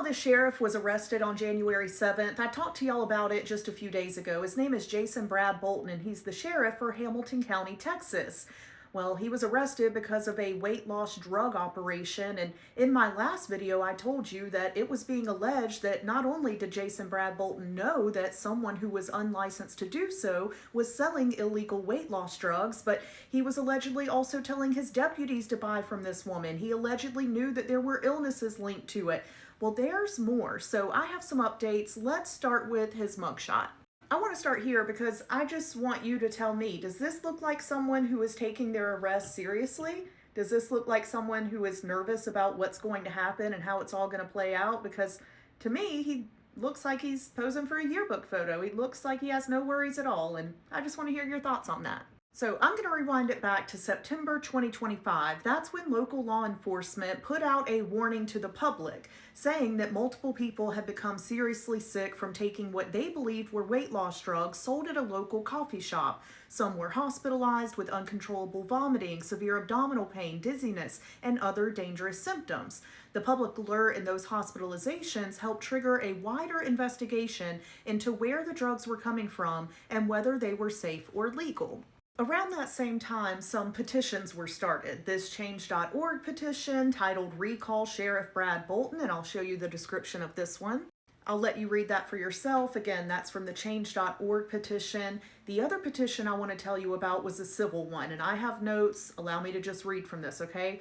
how the sheriff was arrested on January 7th? I talked to y'all about it just a few days ago. His name is Jason Brad Boulton, and he's the sheriff for Hamilton County, Texas. Well, he was arrested because of a weight loss drug operation, and in my last video I told you that it was being alleged that not only did Jason Brad Boulton know that someone who was unlicensed to do so was selling illegal weight loss drugs, but he was allegedly also telling his deputies to buy from this woman. He allegedly knew that there were illnesses linked to it. Well, there's more, so I have some updates. Let's start with his mugshot. I want to start here because I just want you to tell me, does this look like someone who is taking their arrest seriously? Does this look like someone who is nervous about what's going to happen and how it's all going to play out? Because to me, he looks like he's posing for a yearbook photo. He looks like he has no worries at all, and I just want to hear your thoughts on that. So I'm going to rewind it back to September 2025. That's when local law enforcement put out a warning to the public saying that multiple people had become seriously sick from taking what they believed were weight loss drugs sold at a local coffee shop. Some were hospitalized with uncontrollable vomiting, severe abdominal pain, dizziness, and other dangerous symptoms. The public alert and those hospitalizations helped trigger a wider investigation into where the drugs were coming from and whether they were safe or legal. Around that same time, some petitions were started. This Change.org petition titled Recall Sheriff Brad Boulton, and I'll show you the description of this one. I'll let you read that for yourself. Again, that's from the Change.org petition. The other petition I want to tell you about was a civil one, and I have notes. Allow me to just read from this, okay?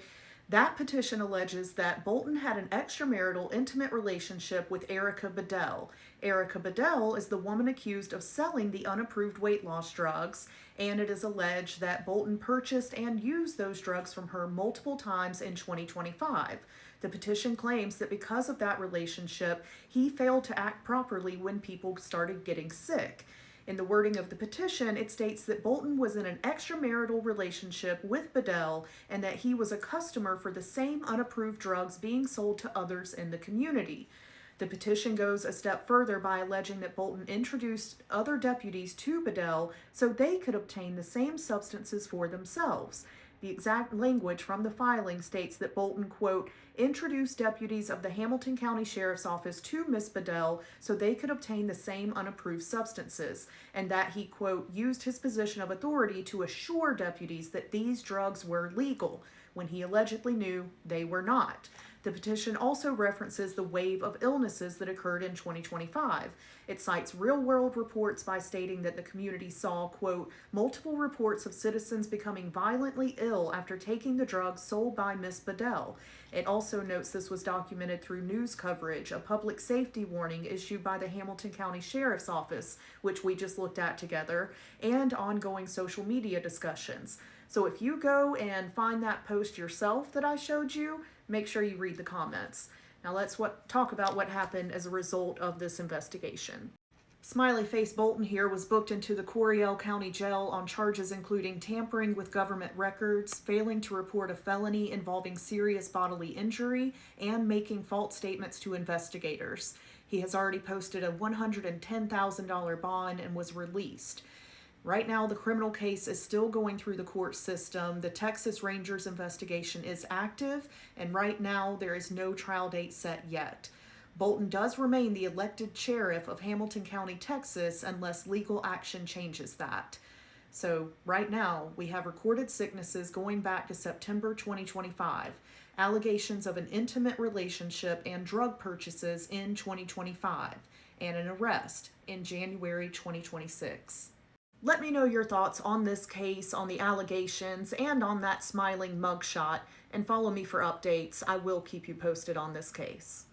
That petition alleges that Boulton had an extramarital intimate relationship with Erica Bedell. Erica Bedell is the woman accused of selling the unapproved weight loss drugs, and it is alleged that Boulton purchased and used those drugs from her multiple times in 2025. The petition claims that because of that relationship, he failed to act properly when people started getting sick. In the wording of the petition, it states that Boulton was in an extramarital relationship with Bedell and that he was a customer for the same unapproved drugs being sold to others in the community. The petition goes a step further by alleging that Boulton introduced other deputies to Bedell so they could obtain the same substances for themselves. The exact language from the filing states that Boulton, quote, introduced deputies of the Hamilton County Sheriff's Office to Miss Bedell so they could obtain the same unapproved substances, and that he, quote, used his position of authority to assure deputies that these drugs were legal when he allegedly knew they were not. The petition also references the wave of illnesses that occurred in 2025. It cites real-world reports by stating that the community saw, quote, multiple reports of citizens becoming violently ill after taking the drugs sold by Miss Bedell. It also notes this was documented through news coverage, a public safety warning issued by the Hamilton County Sheriff's Office, which we just looked at together, and ongoing social media discussions. So if you go and find that post yourself that I showed you, make sure you read the comments. Now let's talk about what happened as a result of this investigation. Smiley Face Boulton here was booked into the Coryell County Jail on charges including tampering with government records, failing to report a felony involving serious bodily injury, and making false statements to investigators. He has already posted a $110,000 bond and was released. Right now, the criminal case is still going through the court system. The Texas Rangers investigation is active, and right now there is no trial date set yet. Boulton does remain the elected sheriff of Hamilton County, Texas, unless legal action changes that. So right now, we have recorded sicknesses going back to September 2025, allegations of an intimate relationship and drug purchases in 2025, and an arrest in January 2026. Let me know your thoughts on this case, on the allegations, and on that smiling mugshot, and follow me for updates. I will keep you posted on this case.